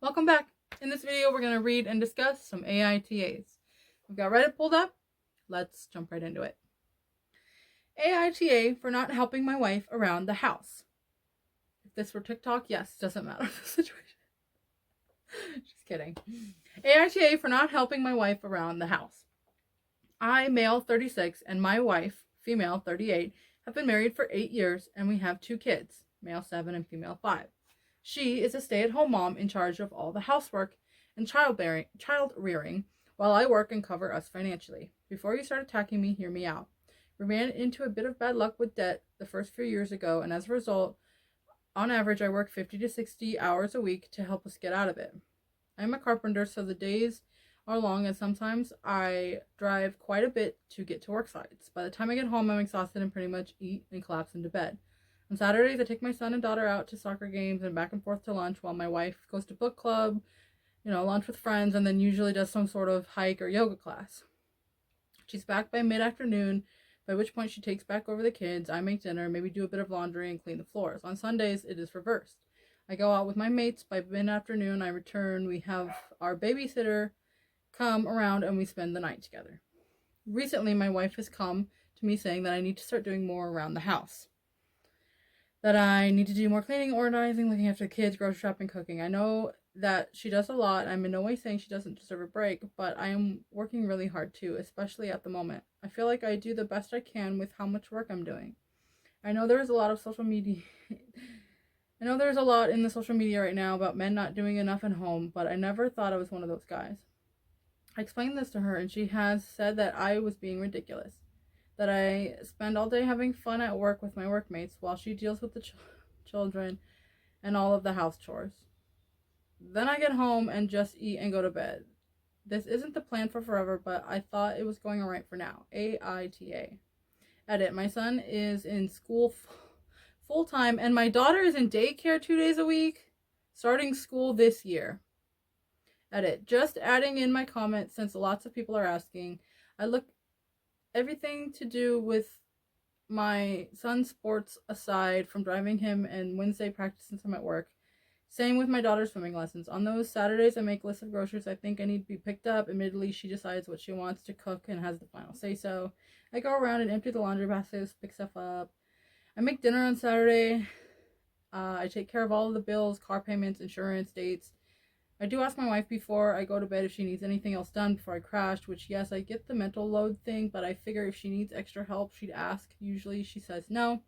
Welcome back. In this video, we're going to read and discuss some AITAs. We've got Reddit pulled up. Let's jump right into it. AITA for not helping my wife around the house. If this were TikTok, yes, doesn't matter the situation. Just kidding. AITA for not helping my wife around the house. I, male 36, and my wife, female 38, have been married for 8 years and we have 2 kids, male 7 and female 5. She is a stay-at-home mom in charge of all the housework and child rearing while I work and cover us financially. Before you start attacking me, hear me out. We ran into a bit of bad luck with debt the first few years ago, and as a result, on average, I work 50 to 60 hours a week to help us get out of it. I'm a carpenter, so the days are long, and sometimes I drive quite a bit to get to work sites. By the time I get home, I'm exhausted and pretty much eat and collapse into bed. On Saturdays, I take my son and daughter out to soccer games and back and forth to lunch while my wife goes to book club, lunch with friends, and then usually does some sort of hike or yoga class. She's back by mid-afternoon, by which point she takes back over the kids. I make dinner, maybe do a bit of laundry and clean the floors. On Sundays, it is reversed. I go out with my mates. By mid-afternoon, I return. We have our babysitter come around and we spend the night together. Recently, my wife has come to me saying that I need to start doing more around the house. That I need to do more cleaning, organizing, looking after the kids, grocery shopping, cooking. I know that she does a lot. I'm in no way saying she doesn't deserve a break, but I am working really hard too, especially at the moment. I feel like I do the best I can with how much work I'm doing. I know there's a lot of social media. I know there's a lot in the social media right now about men not doing enough at home, but I never thought I was one of those guys. I explained this to her, and she has said that I was being ridiculous. That I spend all day having fun at work with my workmates while she deals with the children and all of the house chores. Then I get home and just eat and go to bed. This isn't the plan for forever, but I thought it was going alright for now. AITA. Edit. My son is in school full time and my daughter is in daycare 2 days a week, starting school this year. Edit. Just adding in my comment since lots of people are asking. I look everything to do with my son's sports aside from driving him and Wednesday practice since I'm at work. Same with my daughter's swimming lessons. On those Saturdays, I make lists of groceries I think I need to be picked up. Admittedly, she decides what she wants to cook and has the final say-so. I go around and empty the laundry baskets, pick stuff up. I make dinner on Saturday. I take care of all of the bills, car payments, insurance, dates. I do ask my wife before I go to bed if she needs anything else done before I crash, which yes, I get the mental load thing, but I figure if she needs extra help, she'd ask. Usually she says no.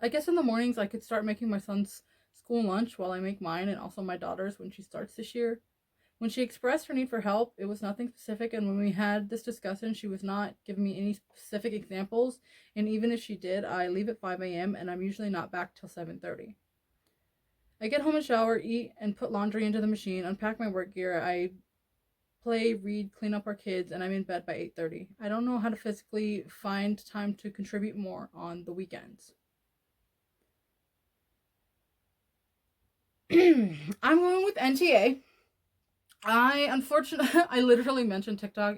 I guess in the mornings I could start making my son's school lunch while I make mine and also my daughter's when she starts this year. When she expressed her need for help, it was nothing specific, and when we had this discussion, she was not giving me any specific examples, and even if she did, I leave at 5 a.m. and I'm usually not back till 7:30. I get home and shower, eat, and put laundry into the machine, unpack my work gear. I play, read, clean up our kids, and I'm in bed by 8:30. I don't know how to physically find time to contribute more on the weekends. I'm going with NTA. I literally mentioned TikTok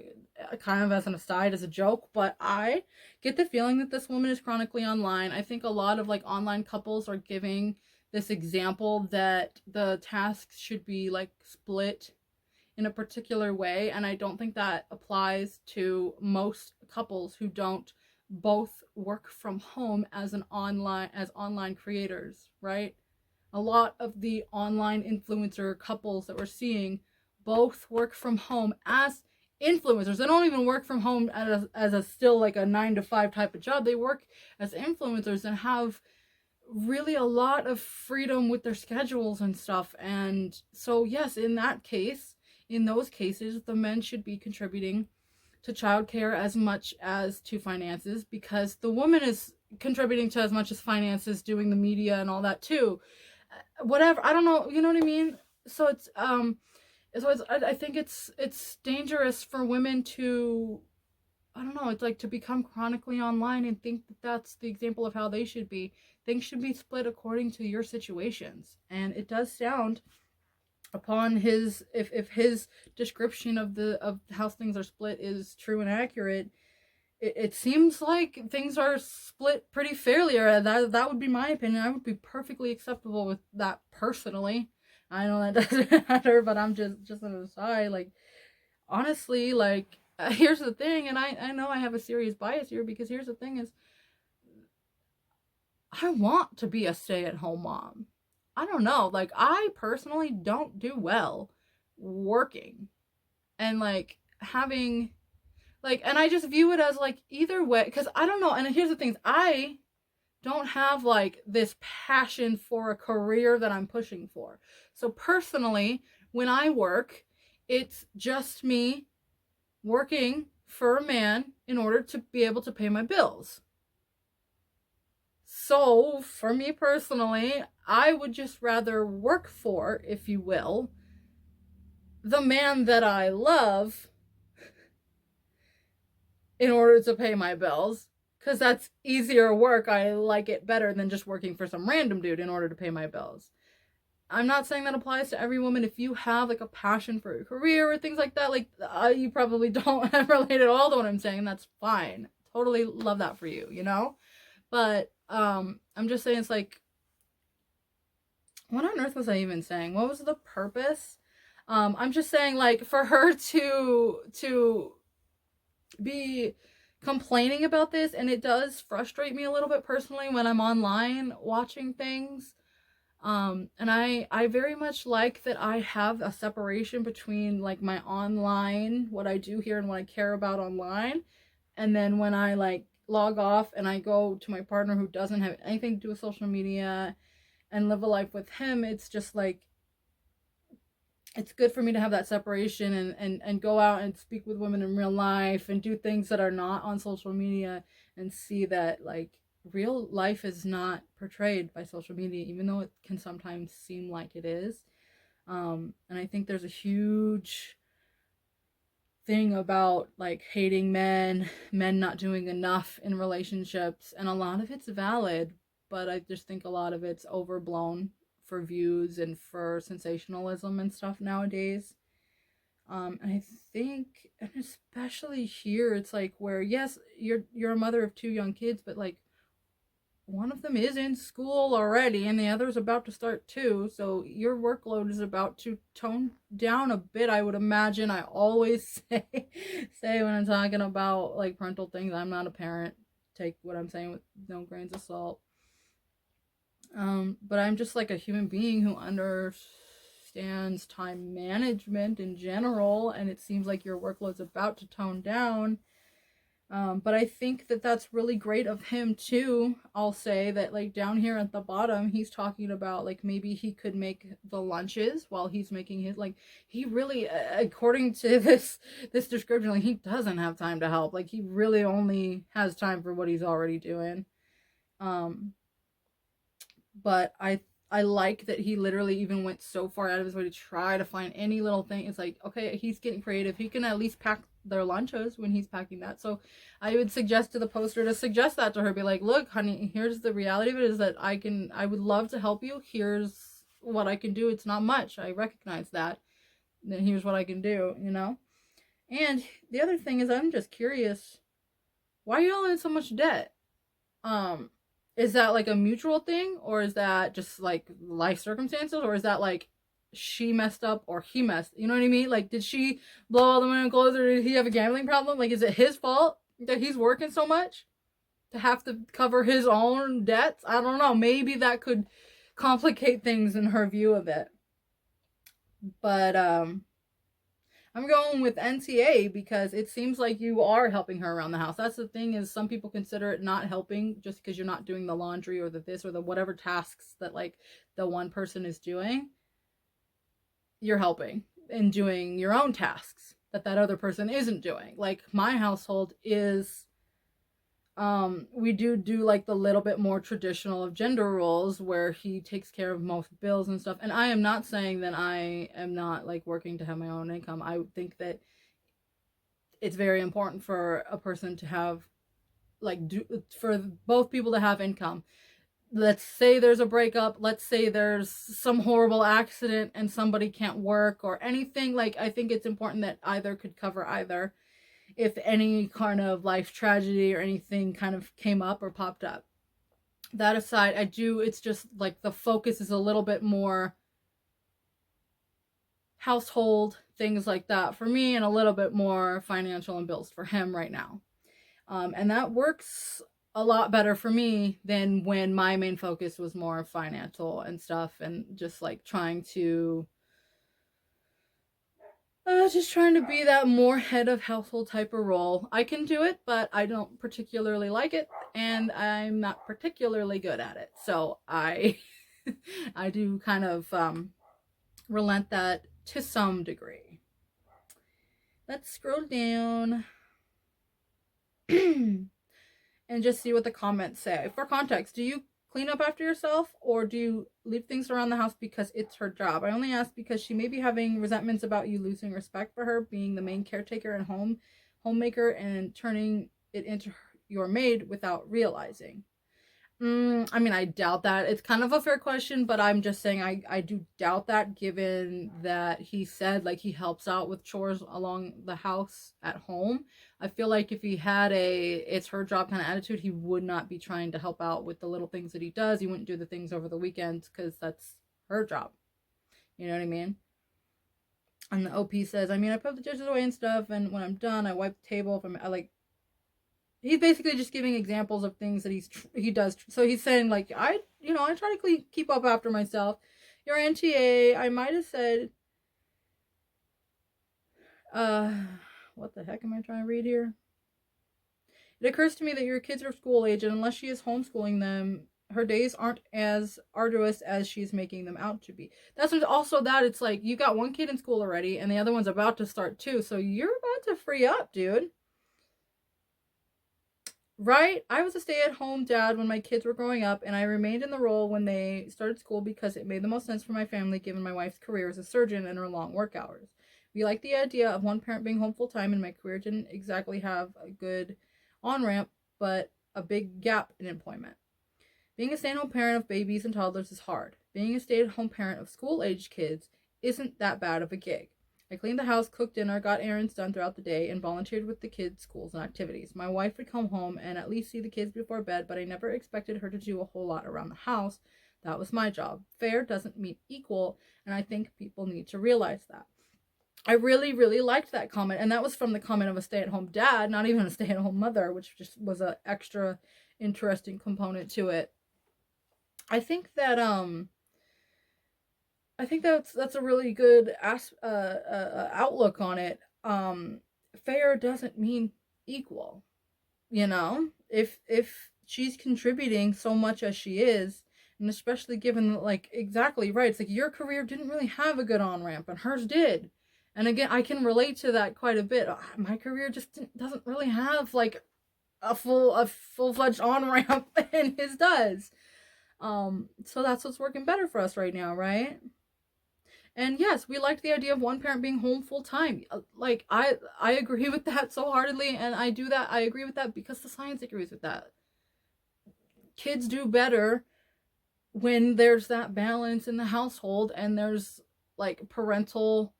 kind of as an aside, as a joke, but I get the feeling that this woman is chronically online. I think a lot of online couples are giving this example that the tasks should be split in a particular way, and I don't think that applies to most couples who don't both work from home as online creators, right? A lot of the online influencer couples that we're seeing both work from home as influencers. They don't even work from home as a still a 9 to 5 type of job. They work as influencers and have really a lot of freedom with their schedules and stuff. And so yes, in those cases, the men should be contributing to childcare as much as to finances, because the woman is contributing to as much as finances, doing the media and all that too. Whatever, I don't know, you know what I mean? So I think it's dangerous for women to, I don't know, it's to become chronically online and think that that's the example of how they should be. Things should be split according to your situations. And it does sound, upon his, if his description of how things are split is true and accurate, it seems like things are split pretty fairly, or that would be my opinion. I would be perfectly acceptable with that personally. I know that doesn't matter, but I'm just an aside. Like, honestly, like, here's the thing, and I know I have a serious bias here, because here's the thing is, I want to be a stay-at-home mom. I don't know, like, I personally don't do well working and like having like, and I just view it as like either way, because I don't know. And here's the thing, I don't have like this passion for a career that I'm pushing for. So personally, when I work, it's just me working for a man in order to be able to pay my bills. So for me personally, I would just rather work for, if you will, the man that I love in order to pay my bills, because that's easier work. I like it better than just working for some random dude in order to pay my bills. I'm not saying that applies to every woman. If you have like a passion for a career or things like that, like you probably don't relate at all to what I'm saying. That's fine. Totally love that for you, you know? But I'm just saying, it's like, what on earth was I even saying? What was the purpose? I'm just saying, like, for her to be complaining about this, and it does frustrate me a little bit personally when I'm online watching things. And I very much like that I have a separation between like my online, what I do here and what I care about online, and then when I like log off and I go to my partner who doesn't have anything to do with social media and live a life with him, it's just like, it's good for me to have that separation and go out and speak with women in real life and do things that are not on social media, and see that like real life is not portrayed by social media, even though it can sometimes seem like it is. And I think there's a huge thing about like hating men not doing enough in relationships, and a lot of it's valid, but I just think a lot of it's overblown for views and for sensationalism and stuff nowadays. And I think, and especially here, it's like where, yes, you're a mother of two young kids, but like one of them is in school already and the other's about to start too, so your workload is about to tone down a bit, I would imagine. I always say when I'm talking about like parental things, I'm not a parent. Take what I'm saying with no grains of salt. But I'm just like a human being who understands time management in general, and it seems like your workload's about to tone down. But I think that that's really great of him too. I'll say that like down here at the bottom, he's talking about like maybe he could make the lunches while he's making his, like, he really, according to this description, like he doesn't have time to help. Like he really only has time for what he's already doing. But I like that he literally even went so far out of his way to try to find any little thing. It's like, okay, he's getting creative. He can at least pack their lunches when he's packing that. So I would suggest to the poster to suggest that to her. Be like, look, honey, here's the reality of it, is that I would love to help you. Here's what I can do. It's not much. I recognize that. Then here's what I can do, you know? And the other thing is, I'm just curious, why are y'all in so much debt? Um, is that like a mutual thing, or is that just like life circumstances, or is that like she messed up or he messed, you know what I mean? Like, did she blow all the money on clothes, or did he have a gambling problem? Like, is it his fault that he's working so much to have to cover his own debts? I don't know. Maybe that could complicate things in her view of it. But I'm going with NTA because it seems like you are helping her around the house. That's the thing, is some people consider it not helping just because you're not doing the laundry or the this or the whatever tasks that like the one person is doing. You're helping in doing your own tasks that other person isn't doing. Like my household is, we do like the little bit more traditional of gender roles where he takes care of most bills and stuff. And I am not saying that I am not like working to have my own income. I think that it's very important for a person to have like for both people to have income. Let's say there's a breakup, let's say there's some horrible accident and somebody can't work or anything, like I think it's important that either could cover either if any kind of life tragedy or anything kind of came up or popped up. That aside, it's just like the focus is a little bit more household, things like that for me, and a little bit more financial and bills for him right now. And that works a lot better for me than when my main focus was more financial and stuff, and just like trying to be that more head of household type of role. I can do it, but I don't particularly like it, and I'm not particularly good at it. So I I do kind of relent that to some degree. Let's scroll down and just see what the comments say. For context, do you clean up after yourself, or do you leave things around the house because it's her job? I only ask because she may be having resentments about you losing respect for her being the main caretaker and homemaker and turning it into your maid without realizing. I mean, I doubt that. It's kind of a fair question, but I'm just saying I do doubt that, given that he said like he helps out with chores along the house at home. I feel like if he had a it's her job kind of attitude, he would not be trying to help out with the little things that he does. He wouldn't do the things over the weekends because that's her job. You know what I mean? And the OP says, I mean, I put the dishes away and stuff, and when I'm done, I wipe the table. If I like, he's basically just giving examples of things that he does. So he's saying like, I try to keep up after myself. Your NTA, I might have said, what the heck am I trying to read here? It occurs to me that your kids are school age, and unless she is homeschooling them, her days aren't as arduous as she's making them out to be. That's also that it's like you got one kid in school already, and the other one's about to start too. So you're about to free up, dude. Right? I was a stay-at-home dad when my kids were growing up, and I remained in the role when they started school because it made the most sense for my family given my wife's career as a surgeon and her long work hours. We liked the idea of one parent being home full-time, and my career didn't exactly have a good on-ramp, but a big gap in employment. Being a stay-at-home parent of babies and toddlers is hard. Being a stay-at-home parent of school-aged kids isn't that bad of a gig. I cleaned the house, cooked dinner, got errands done throughout the day, and volunteered with the kids' schools and activities. My wife would come home and at least see the kids before bed, but I never expected her to do a whole lot around the house. That was my job. Fair doesn't mean equal, and I think people need to realize that. I really, really liked that comment, and that was from the comment of a stay-at-home dad, not even a stay-at-home mother, which just was an extra interesting component to it. I think that's a really good outlook on it. Fair doesn't mean equal. If she's contributing so much as she is, and especially given that, like, exactly right, it's like your career didn't really have a good on ramp, and hers did. And again, I can relate to that quite a bit. My career just doesn't really have like a full-fledged on ramp, and his does. So that's what's working better for us right now, right? And yes, we liked the idea of one parent being home full time. Like I agree with that so heartedly, and I agree with that because the science agrees with that. Kids do better when there's that balance in the household, and there's like parental,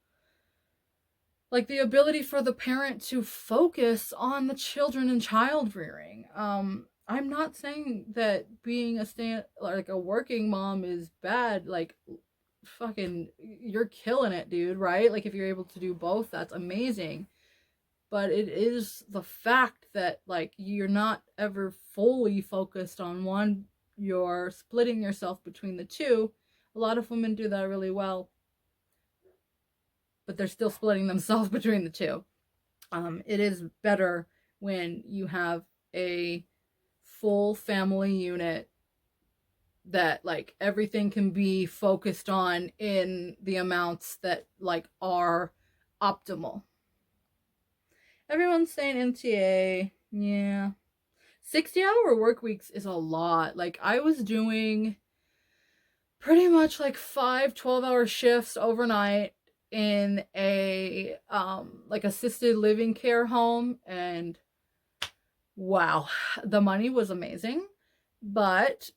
like the ability for the parent to focus on the children and child rearing. I'm not saying that being a working mom is bad. Like, fucking, you're killing it, dude, right? Like, if you're able to do both, that's amazing. But it is the fact that, like, you're not ever fully focused on one. You're splitting yourself between the two. A lot of women do that really well, but they're still splitting themselves between the two. It is better when you have a full family unit that like everything can be focused on in the amounts that like are optimal. Everyone's saying MTA. Yeah. 60-hour work weeks is a lot. Like I was doing pretty much like 5 12-hour shifts overnight in a like assisted living care home, and wow, the money was amazing. But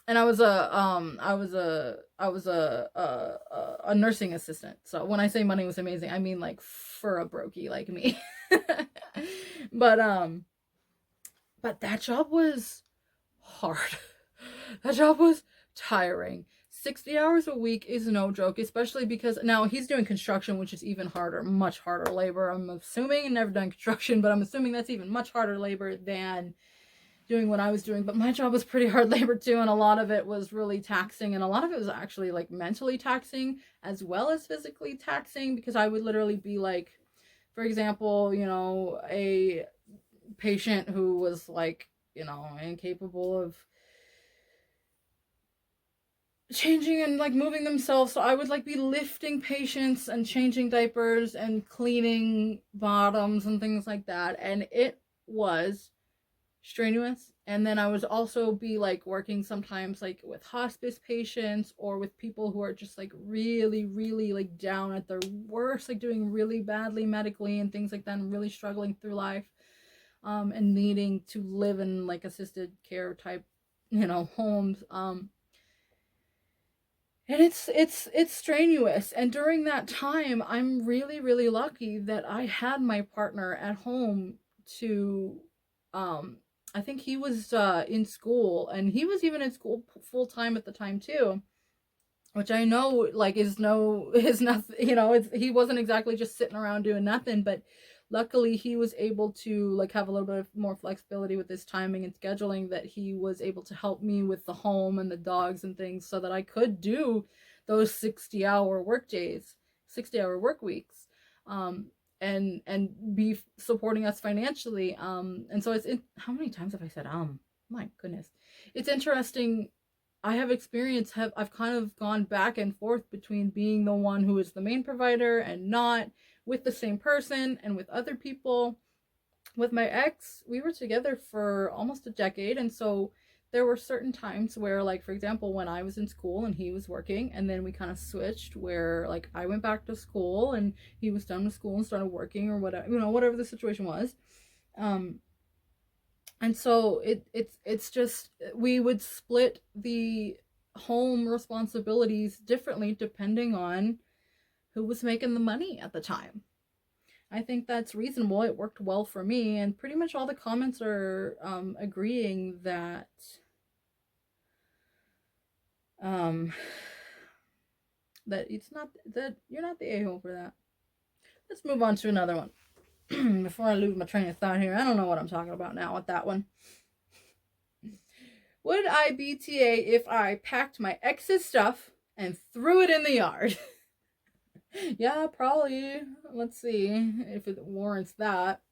I was a nursing assistant. So when I say money was amazing, I mean like for a brokey like me. but that job was hard. That job was tiring. 60 hours a week is no joke, especially because now he's doing construction, which is even harder, much harder labor. I'm assuming, I've never done construction, but I'm assuming that's even much harder labor than doing what I was doing. But my job was pretty hard labor too, and a lot of it was really taxing, and a lot of it was actually like mentally taxing as well as physically taxing, because I would literally be like, for example, you know, a patient who was like, you know, incapable of changing and like moving themselves, so I would like be lifting patients and changing diapers and cleaning bottoms and things like that, and it was strenuous. And then I would also be like working sometimes like with hospice patients or with people who are just like really like down at their worst, like doing really badly medically and things like that, and really struggling through life, and needing to live in like assisted care type, you know, homes. And it's strenuous. And during that time, I'm really lucky that I had my partner at home to, I think he was in school, and he was even in school full time at the time too, which I know like is nothing, you know, he wasn't exactly just sitting around doing nothing, but luckily he was able to like have a little bit more flexibility with his timing and scheduling, that he was able to help me with the home and the dogs and things, so that I could do those 60-hour work days, 60-hour work weeks, and be supporting us financially. And so how many times have I said my goodness, it's interesting. I've kind of gone back and forth between being the one who is the main provider and not, with the same person and with other people. With my ex, we were together for almost a decade, and so there were certain times where, like, for example, when I was in school and he was working, and then we kind of switched where like I went back to school and he was done with school and started working, or whatever, you know, whatever the situation was. And so it's just, we would split the home responsibilities differently depending on who was making the money at the time. I think that's reasonable. It worked well for me, and pretty much all the comments are agreeing that that it's not, that you're not the a-hole for that. Let's move on to another one. Before I lose my train of thought here. I don't know what I'm talking about now with that one. Would I be TA if I packed my ex's stuff and threw it in the yard? Yeah, probably. Let's see if it warrants that.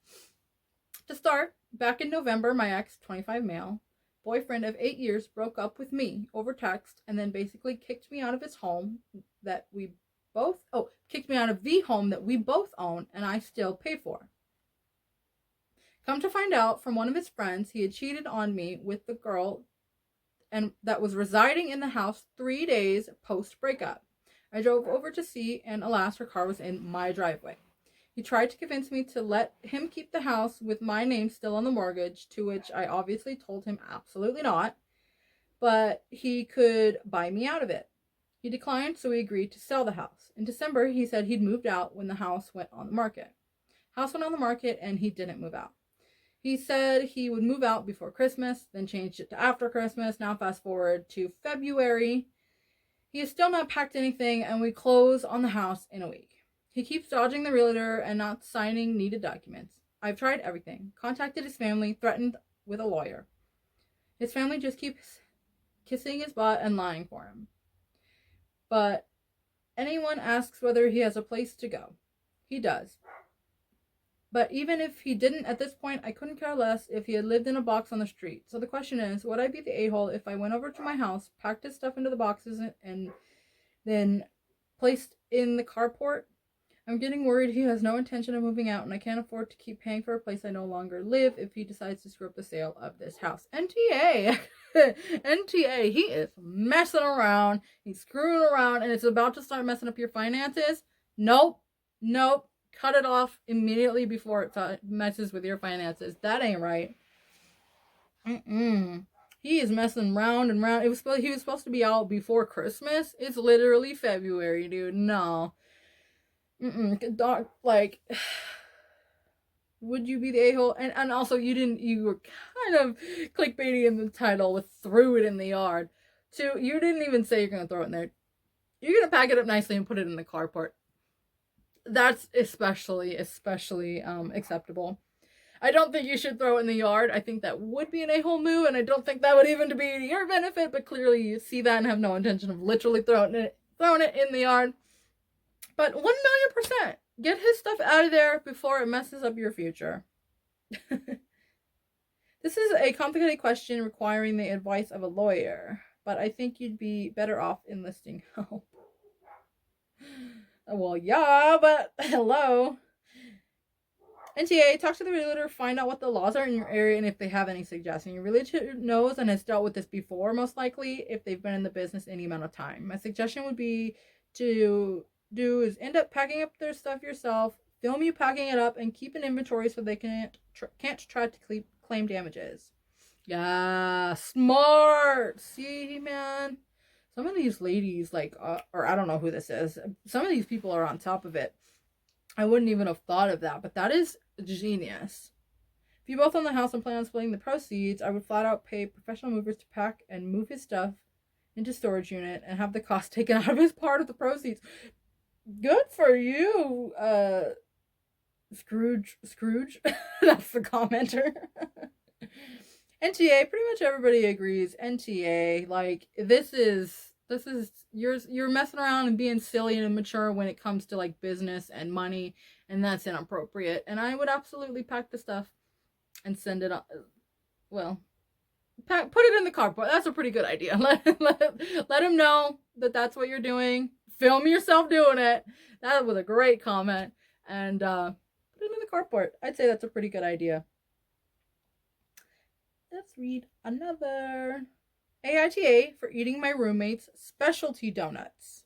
To start, back in November, my ex, 25 male, boyfriend of 8 years, broke up with me over text, and then basically kicked me out of his home that we both, kicked me out of the home that we both own and I still pay for. Come to find out from one of his friends, he had cheated on me with the girl and that was residing in the house 3 days post breakup. I drove over to see, and alas, her car was in my driveway. He tried to convince me to let him keep the house with my name still on the mortgage, to which I obviously told him absolutely not, but he could buy me out of it. He declined, so we agreed to sell the house. In December, he said he'd moved out when the house went on the market. House went on the market, and he didn't move out. He said he would move out before Christmas, then changed it to after Christmas. Now fast forward to February. He has still not packed anything, and we close on the house in a week. He keeps dodging the realtor and not signing needed documents. I've tried everything. Contacted his family, threatened with a lawyer. His family just keeps kissing his butt and lying for him. But anyone asks whether he has a place to go. He does. But even if he didn't at this point, I couldn't care less if he had lived in a box on the street. So the question is, would I be the a-hole if I went over to my house, packed his stuff into the boxes, and then placed in the carport? I'm getting worried he has no intention of moving out, and I can't afford to keep paying for a place I no longer live if he decides to screw up the sale of this house. NTA! NTA, he is messing around. He's screwing around, and it's about to start messing up your finances. Nope. Cut it off immediately before it messes with your finances. That ain't right. He is messing round and round. He was supposed to be out before Christmas. It's literally February, dude. No. Dog, like, would you be the a-hole? And also, you were kind of clickbaity in the title with threw it in the yard. Two, you didn't even say you're going to throw it in there. You're going to pack it up nicely and put it in the carport. That's especially acceptable. I don't think you should throw it in the yard. I think that would be an a-hole move, and I don't think that would even be to your benefit, but clearly you see that and have no intention of literally throwing it in the yard. But 1,000,000%, get his stuff out of there before it messes up your future. This is a complicated question requiring the advice of a lawyer, but I think you'd be better off enlisting help. Well, yeah, but hello. NTA, talk to the realtor, find out what the laws are in your area and if they have any suggestions. Your realtor knows and has dealt with this before, most likely, if they've been in the business any amount of time. My suggestion would be to end up packing up their stuff yourself, film you packing it up, and keep an inventory so they can't try to claim damages. Yeah, smart. See, man, some of these ladies, like, or I don't know who this is. Some of these people are on top of it. I wouldn't even have thought of that, but that is genius. If you both own the house and plan on splitting the proceeds, I would flat out pay professional movers to pack and move his stuff into storage unit and have the cost taken out of his part of the proceeds. Good for you, Scrooge. That's the commenter. NTA, pretty much everybody agrees. NTA, like, this is you're messing around and being silly and immature when it comes to like business and money, and that's inappropriate. And I would absolutely pack the stuff and send it on. Well, put it in the carport. That's a pretty good idea. Let him know that that's what you're doing. Film yourself doing it. That was a great comment. And put it in the carport. I'd say that's a pretty good idea. Let's read another. AITA for eating my roommate's specialty donuts.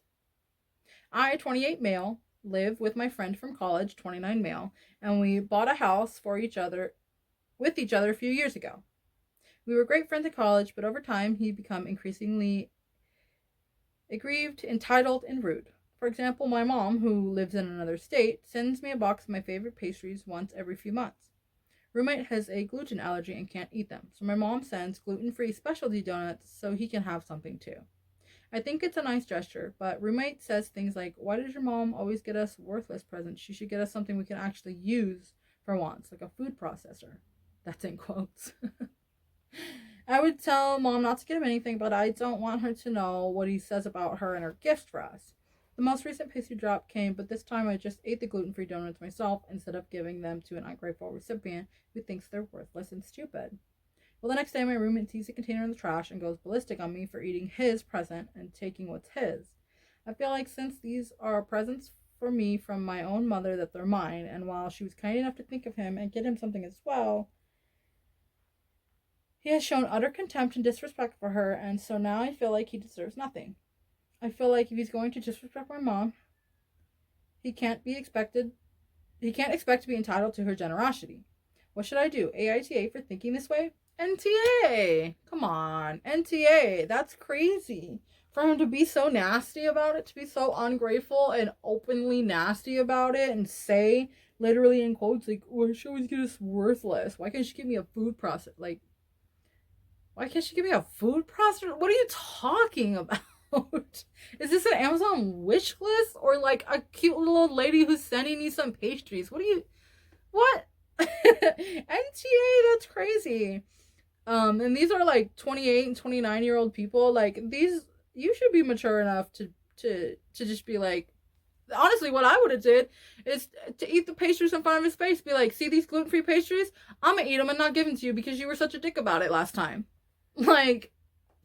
I, 28 male, live with my friend from college, 29 male, and we bought a house with each other a few years ago. We were great friends in college, but over time he became increasingly aggrieved, entitled, and rude. For example, my mom, who lives in another state, sends me a box of my favorite pastries once every few months. Roommate has a gluten allergy and can't eat them, so my mom sends gluten-free specialty donuts so he can have something too. I think it's a nice gesture, but roommate says things like, why does your mom always get us worthless presents? She should get us something we can actually use for once, like a food processor. That's in quotes. I would tell mom not to get him anything, but I don't want her to know what he says about her and her gifts for us. The most recent pastry drop came, but this time I just ate the gluten-free donuts myself instead of giving them to an ungrateful recipient who thinks they're worthless and stupid. Well, the next day my roommate sees the container in the trash and goes ballistic on me for eating his present and taking what's his. I feel like since these are presents for me from my own mother that they're mine, and while she was kind enough to think of him and get him something as well, he has shown utter contempt and disrespect for her, and so now I feel like he deserves nothing. I feel like if he's going to disrespect my mom, he can't expect to be entitled to her generosity. What should I do? AITA for thinking this way? NTA! Come on. NTA. That's crazy. For him to be so nasty about it, to be so ungrateful and openly nasty about it and say, literally in quotes, like, why should she always get us worthless? Why can't she give me a food processor? Like, why can't she give me a food processor? What are you talking about? Is this an Amazon wish list or like a cute little old lady who's sending you some pastries? What? NTA, that's crazy. And these are like 28 and 29-year-old people. Like, these, you should be mature enough to just be like, honestly, what I would have did is to eat the pastries in front of his face. Be like, see these gluten-free pastries? I'm gonna eat them and not give them to you because you were such a dick about it last time. Like,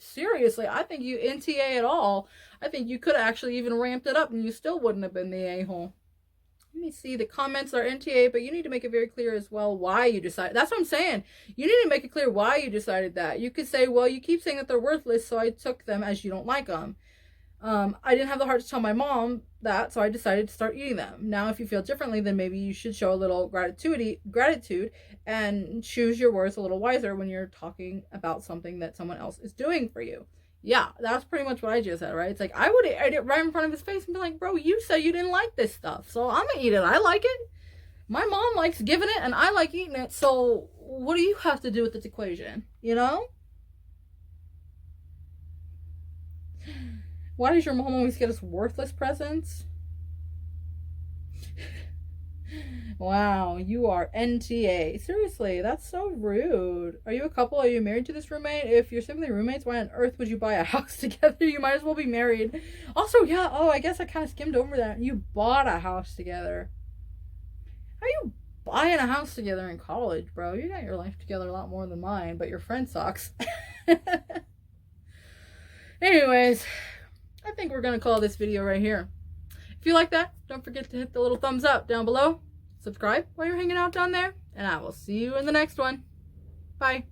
seriously, I think you NTA at all. I think you could have actually even ramped it up and you still wouldn't have been the a-hole. Let me see. The comments are NTA, but you need to make it very clear as well why you decided. That's what I'm saying. You need to make it clear why you decided that. You could say, well, you keep saying that they're worthless, so I took them as you don't like them. I didn't have the heart to tell my mom that, so I decided to start eating them. Now, if you feel differently, then maybe you should show a little gratitude and choose your words a little wiser when you're talking about something that someone else is doing for you. Yeah, that's pretty much what I just said, right? It's like, I would eat it right in front of his face and be like, bro, you said you didn't like this stuff, so I'm gonna eat it. I like it. My mom likes giving it, and I like eating it, so what do you have to do with this equation, you know? Why does your mom always get us worthless presents? Wow, you are NTA. Seriously, that's so rude. Are you a couple? Are you married to this roommate? If you're simply roommates, why on earth would you buy a house together? You might as well be married. Also, yeah, oh, I guess I kind of skimmed over that. You bought a house together. How are you buying a house together in college, bro? You got your life together a lot more than mine, but your friend sucks. Anyways, I think we're going to call this video right here. If you like that, don't forget to hit the little thumbs up down below. Subscribe while you're hanging out down there, and I will see you in the next one. Bye.